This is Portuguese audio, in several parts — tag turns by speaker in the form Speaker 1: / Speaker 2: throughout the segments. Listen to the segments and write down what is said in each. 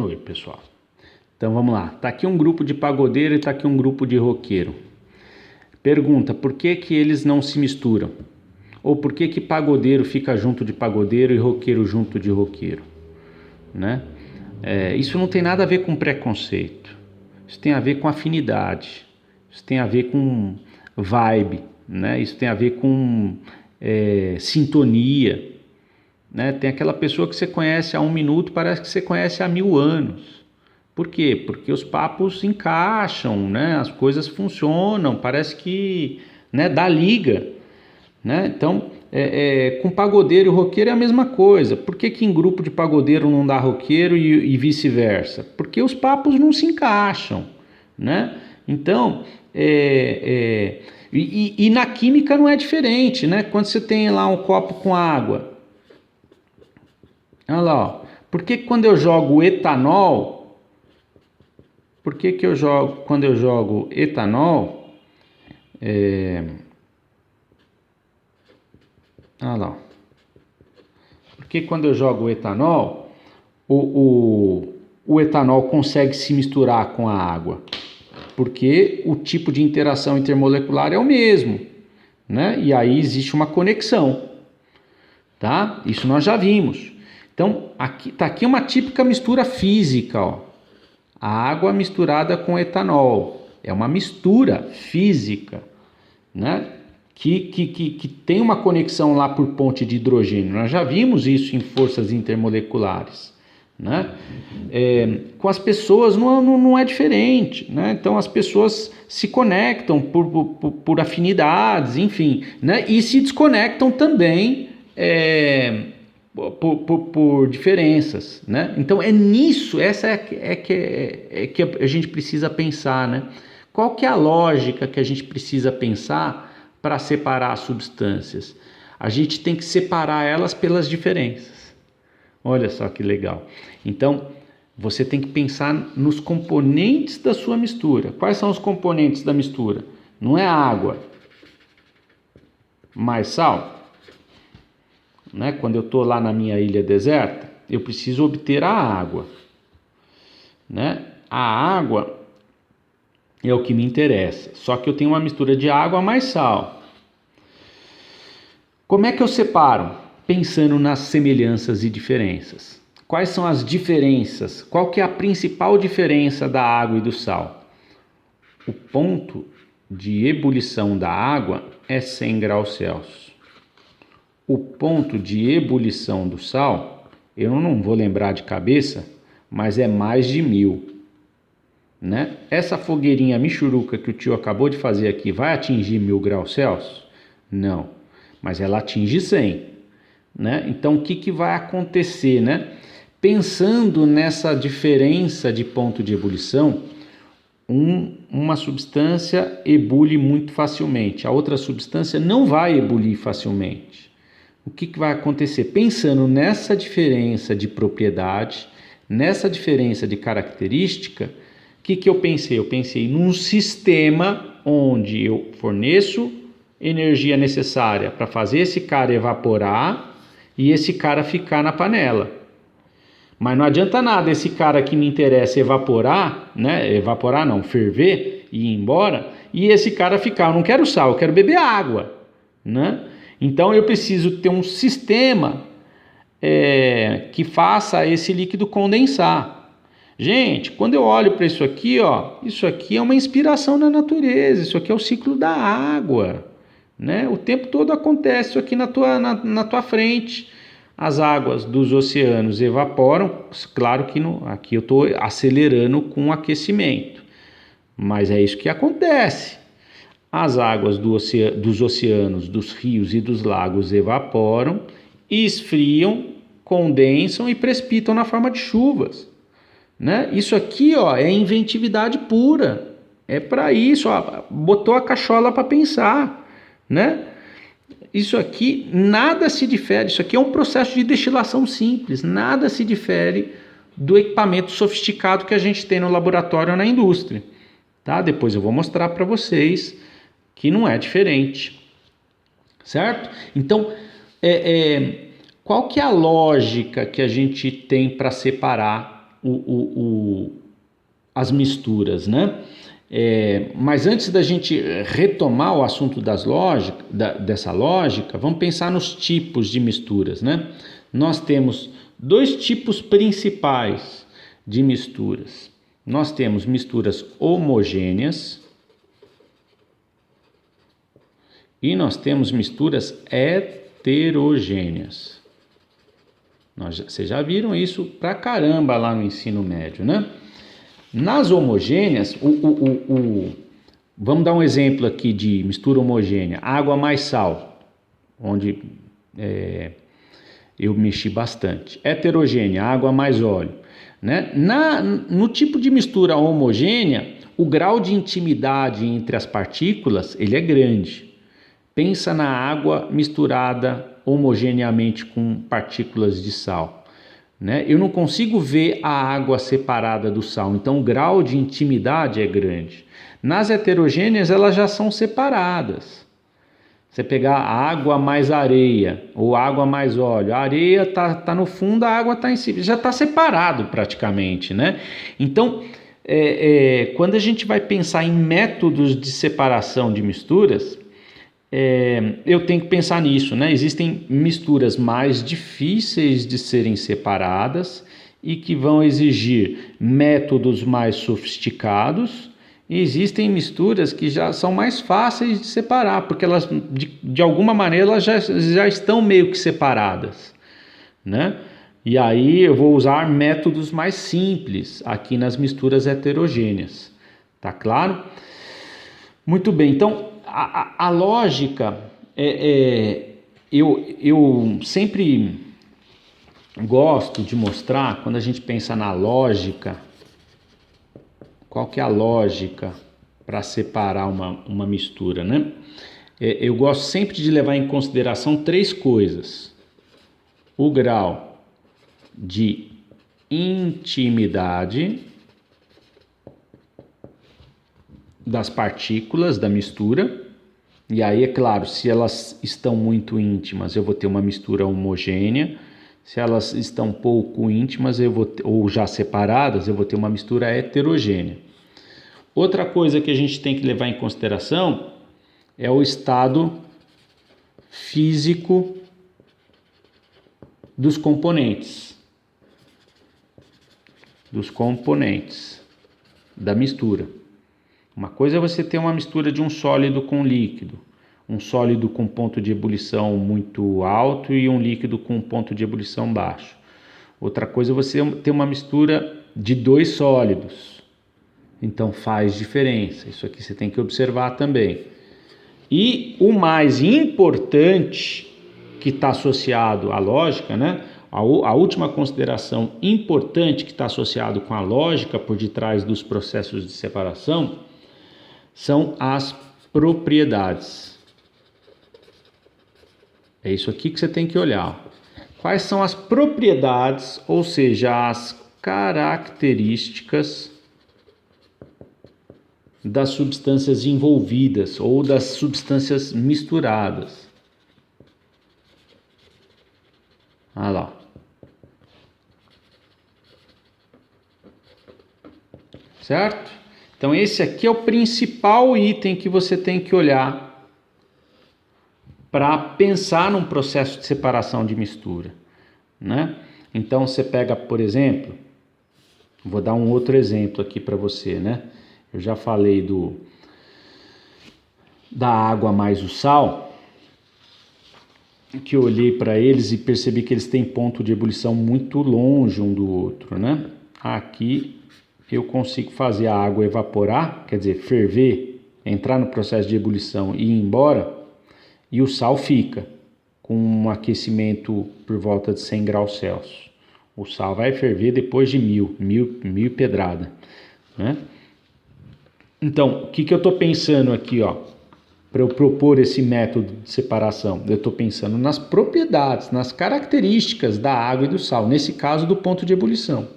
Speaker 1: Oi, pessoal. Então vamos lá. Tá aqui um grupo de pagodeiro e tá aqui um grupo de roqueiro. Pergunta: por que que eles não se misturam? Ou por que que pagodeiro fica junto de pagodeiro e roqueiro junto de roqueiro, né? Isso não tem nada a ver com preconceito. Isso tem a ver com afinidade. Isso tem a ver com vibe, né? Isso tem a ver com sintonia, né? Tem aquela pessoa que você conhece há 1 minuto, parece que você conhece há 1000 anos. Por quê? Porque os papos encaixam, né? As coisas funcionam, parece que, né, dá liga, né? Então, com pagodeiro e roqueiro é a mesma coisa. Por que que em grupo de pagodeiro não dá roqueiro e vice-versa? Porque os papos não se encaixam, né? Então, e na química não é diferente, né? Quando você tem lá um copo com água, olha lá, ó. Por que quando eu jogo etanol, quando eu jogo etanol, olha lá, porque quando eu jogo etanol, o etanol consegue se misturar com a água? Porque o tipo de interação intermolecular é o mesmo, né? E aí existe uma conexão, tá? Isso nós já vimos. Então, tá aqui uma típica mistura física, ó. A água misturada com etanol. É uma mistura física, né? Que tem uma conexão lá por ponte de hidrogênio. Nós já vimos isso em forças intermoleculares, né? Com as pessoas não é diferente, né? Então as pessoas se conectam por afinidades, enfim, né? E se desconectam também por diferenças, né? Então essa que a gente precisa pensar, né? Qual que é a lógica que a gente precisa pensar para separar as substâncias? A gente tem que separar elas pelas diferenças. Olha só que legal. Então, você tem que pensar nos componentes da sua mistura. Quais são os componentes da mistura? Não é água mais sal, né? Quando eu estou lá na minha ilha deserta, eu preciso obter a água, né? A água é o que me interessa. Só que eu tenho uma mistura de água mais sal. Como é que eu separo? Pensando nas semelhanças e diferenças. Quais são as diferenças? Qual que é a principal diferença da água e do sal? O ponto de ebulição da água é 100 graus Celsius. O ponto de ebulição do sal, eu não vou lembrar de cabeça, mas é mais de 1000. Né? Essa fogueirinha michuruca que o tio acabou de fazer aqui vai atingir 1000 graus Celsius? Não, mas ela atinge 100. Né? Então o que vai acontecer, né? Pensando nessa diferença de ponto de ebulição, uma substância ebule muito facilmente, a outra substância não vai ebulir facilmente. O que vai acontecer? Pensando nessa diferença de propriedade, nessa diferença de característica, o que eu pensei? Eu pensei num sistema onde eu forneço energia necessária para fazer esse cara evaporar e esse cara ficar na panela. Mas não adianta nada esse cara que me interessa evaporar, né? Evaporar não, ferver e ir embora, e esse cara ficar. Eu não quero sal, eu quero beber água, né? Então eu preciso ter um sistema que faça esse líquido condensar. Gente, quando eu olho para isso aqui, ó, isso aqui é uma inspiração da natureza, isso aqui é o ciclo da água, né? O tempo todo acontece isso aqui na tua frente. As águas dos oceanos evaporam, claro que aqui eu estou acelerando com o aquecimento, mas é isso que acontece. As águas dos oceanos, dos rios e dos lagos evaporam, esfriam, condensam e precipitam na forma de chuvas. Né? Isso aqui, ó, é inventividade pura. É para isso, ó, botou a cachola para pensar, né? Isso aqui nada se difere, isso aqui é um processo de destilação simples, nada se difere do equipamento sofisticado que a gente tem no laboratório ou na indústria. Tá? Depois eu vou mostrar para vocês que não é diferente, certo? Então, qual que é a lógica que a gente tem para separar as misturas, né? Mas antes da gente retomar o assunto dessa lógica, vamos pensar nos tipos de misturas, né? Nós temos dois tipos principais de misturas. Nós temos misturas homogêneas e nós temos misturas heterogêneas. Vocês já viram isso pra caramba lá no ensino médio, né? Nas homogêneas, vamos dar um exemplo aqui de mistura homogênea, água mais sal, onde eu mexi bastante. Heterogênea, água mais óleo, né? No tipo de mistura homogênea, o grau de intimidade entre as partículas ele é grande. Pensa na água misturada homogeneamente com partículas de sal, né? Eu não consigo ver a água separada do sal, então o grau de intimidade é grande. Nas heterogêneas elas já são separadas. Você pegar água mais areia ou água mais óleo, a areia tá no fundo, a água tá em cima, já está separado praticamente, né? Então, quando a gente vai pensar em métodos de separação de misturas, eu tenho que pensar nisso, né? Existem misturas mais difíceis de serem separadas e que vão exigir métodos mais sofisticados, e existem misturas que já são mais fáceis de separar, porque elas, de alguma maneira, elas já estão meio que separadas, né? E aí eu vou usar métodos mais simples aqui nas misturas heterogêneas, tá claro? Muito bem, então a lógica, eu sempre gosto de mostrar, quando a gente pensa na lógica, qual que é a lógica para separar uma mistura, né? Eu gosto sempre de levar em consideração três coisas: o grau de intimidade das partículas da mistura, e aí é claro, se elas estão muito íntimas eu vou ter uma mistura homogênea, se elas estão pouco íntimas ou já separadas eu vou ter uma mistura heterogênea. Outra coisa que a gente tem que levar em consideração é o estado físico dos componentes da mistura. Uma coisa é você ter uma mistura de um sólido com líquido, um sólido com ponto de ebulição muito alto e um líquido com ponto de ebulição baixo. Outra coisa é você ter uma mistura de dois sólidos. Então faz diferença, isso aqui você tem que observar também. E o mais importante que está associado à lógica, né? A última consideração importante que está associado com a lógica por detrás dos processos de separação são as propriedades. É isso aqui que você tem que olhar. Quais são as propriedades, ou seja, as características das substâncias envolvidas ou das substâncias misturadas? Olha lá. Certo? Então esse aqui é o principal item que você tem que olhar para pensar num processo de separação de mistura, né? Então você pega, por exemplo, vou dar um outro exemplo aqui para você, né? Eu já falei da água mais o sal, que eu olhei para eles e percebi que eles têm ponto de ebulição muito longe um do outro, né? Aqui eu consigo fazer a água evaporar, quer dizer, ferver, entrar no processo de ebulição e ir embora, e o sal fica com um aquecimento por volta de 100 graus Celsius. O sal vai ferver depois de mil e pedrada, né? Então, o que eu estou pensando aqui, ó, para eu propor esse método de separação? Eu estou pensando nas propriedades, nas características da água e do sal, nesse caso do ponto de ebulição,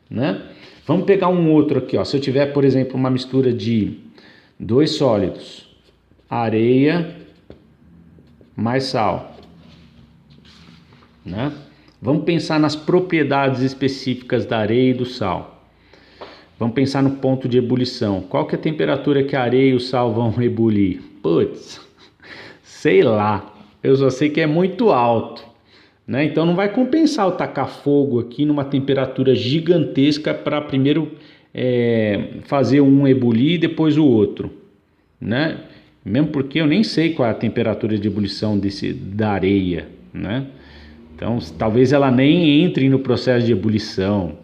Speaker 1: né? Vamos pegar um outro aqui, ó. Se eu tiver, por exemplo, uma mistura de dois sólidos, areia mais sal, né? Vamos pensar nas propriedades específicas da areia e do sal. Vamos pensar no ponto de ebulição. Qual que é a temperatura que a areia e o sal vão ebulir? Putz, sei lá. Eu só sei que é muito alto, né? Então não vai compensar eu tacar fogo aqui numa temperatura gigantesca para primeiro fazer um ebulir e depois o outro, né? Mesmo porque eu nem sei qual é a temperatura de ebulição da areia, né? Então, talvez ela nem entre no processo de ebulição.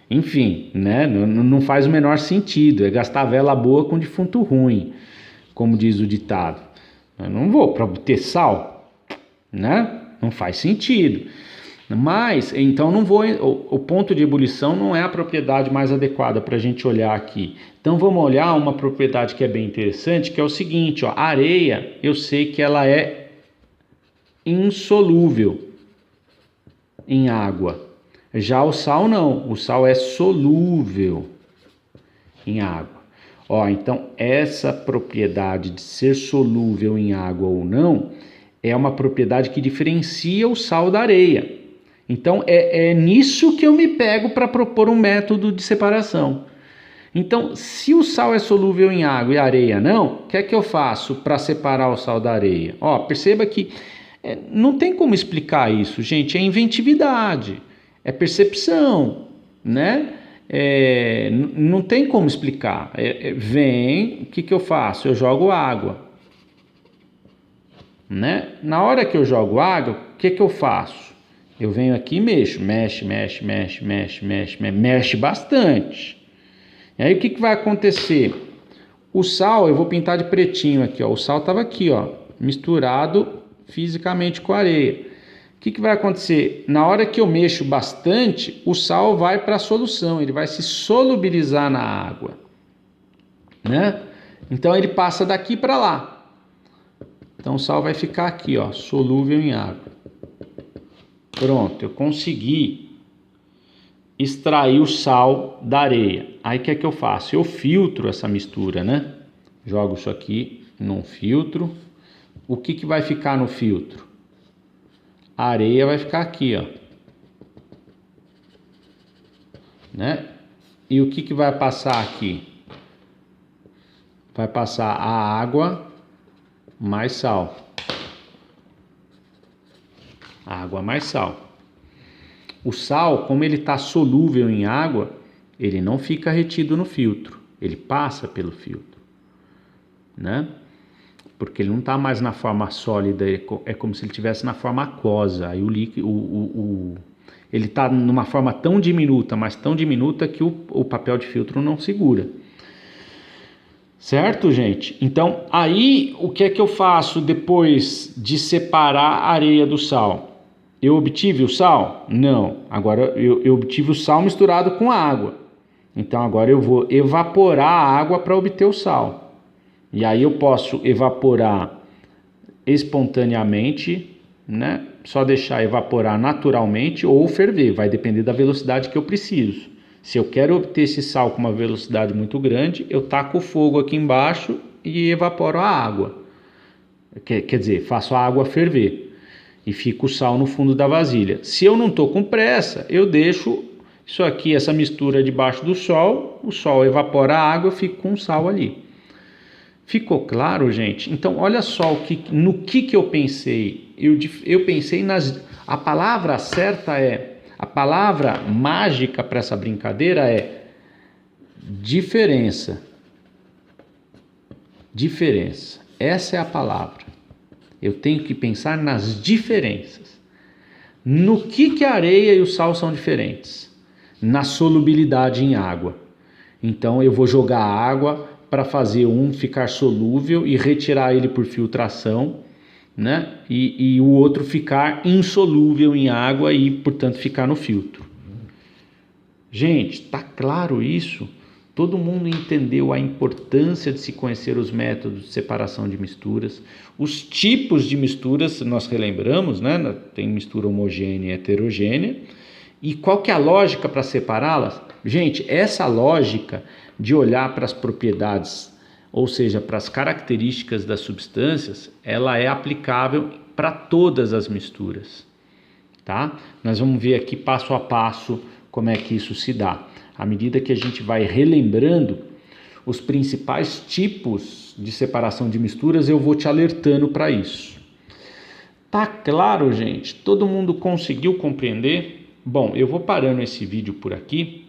Speaker 1: Enfim, né? Não faz o menor sentido. É gastar vela boa com defunto ruim, como diz o ditado. Eu não vou para obter sal, né? Não faz sentido. Mas, então, não vou. O ponto de ebulição não é a propriedade mais adequada para a gente olhar aqui. Então, vamos olhar uma propriedade que é bem interessante, que é o seguinte: ó, a areia, eu sei que ela é insolúvel em água. Já o sal não, o sal é solúvel em água. Ó, então essa propriedade de ser solúvel em água ou não é uma propriedade que diferencia o sal da areia. Então é nisso que eu me pego para propor um método de separação. Então, se o sal é solúvel em água e a areia não, o que é que eu faço para separar o sal da areia? Ó, perceba que não tem como explicar isso, gente, é inventividade, é percepção, né? Não tem como explicar. O que eu faço? Eu jogo água, né? Na hora que eu jogo água, o que eu faço? Eu venho aqui e mexo, mexe bastante. E aí o que vai acontecer? O sal, eu vou pintar de pretinho aqui, ó. O sal estava aqui, ó, misturado fisicamente com a areia. O que vai acontecer? Na hora que eu mexo bastante, o sal vai para a solução, ele vai se solubilizar na água, né? Então ele passa daqui para lá. Então o sal vai ficar aqui, ó, solúvel em água. Pronto, eu consegui extrair o sal da areia. Aí o que é que eu faço? Eu filtro essa mistura, né? Jogo isso aqui num filtro. O que vai ficar no filtro? A areia vai ficar aqui, ó, né? E o que vai passar aqui? Vai passar a água mais sal. Água mais sal. O sal, como ele está solúvel em água, ele não fica retido no filtro, ele passa pelo filtro, né? Porque ele não está mais na forma sólida, é como se ele estivesse na forma aquosa. Aí o líquido, ele está numa forma tão diminuta, mas tão diminuta que o papel de filtro não segura. Certo, gente? Então, aí o que é que eu faço depois de separar a areia do sal? Eu obtive o sal? Não. Agora eu obtive o sal misturado com água. Então agora eu vou evaporar a água para obter o sal. E aí eu posso evaporar espontaneamente, né? Só deixar evaporar naturalmente ou ferver, vai depender da velocidade que eu preciso. Se eu quero obter esse sal com uma velocidade muito grande, eu taco o fogo aqui embaixo e evaporo a água. Quer dizer, faço a água ferver e fica o sal no fundo da vasilha. Se eu não estou com pressa, eu deixo isso aqui, essa mistura debaixo do sol, o sol evapora a água, eu fico com o sal ali. Ficou claro, gente? Então, olha só no que eu pensei. Eu pensei a palavra certa a palavra mágica para essa brincadeira é diferença. Diferença. Essa é a palavra. Eu tenho que pensar nas diferenças. No que a areia e o sal são diferentes? Na solubilidade em água. Então, eu vou jogar água para fazer um ficar solúvel e retirar ele por filtração, né? E o outro ficar insolúvel em água e, portanto, ficar no filtro. Gente, tá claro isso? Todo mundo entendeu a importância de se conhecer os métodos de separação de misturas, os tipos de misturas, nós relembramos, né? Tem mistura homogênea e heterogênea. E qual que é a lógica para separá-las? Gente, essa lógica de olhar para as propriedades, ou seja, para as características das substâncias, ela é aplicável para todas as misturas. tá? Nós vamos ver aqui passo a passo como é que isso se dá. À medida que a gente vai relembrando os principais tipos de separação de misturas, eu vou te alertando para isso. Tá claro, gente? Todo mundo conseguiu compreender? Bom, eu vou parando esse vídeo por aqui.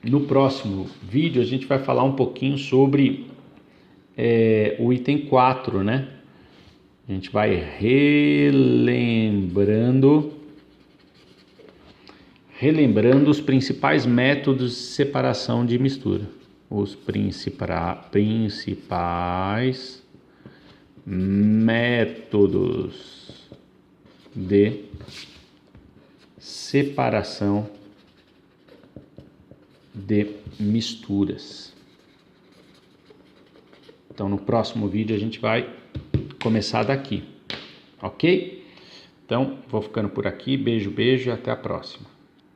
Speaker 1: No próximo vídeo a gente vai falar um pouquinho sobre o item 4, né? A gente vai relembrando os principais métodos de separação de mistura. Os principais métodos de separação de misturas. Então, no próximo vídeo a gente vai começar daqui, ok? Então, vou ficando por aqui. Beijo, beijo e até a próxima.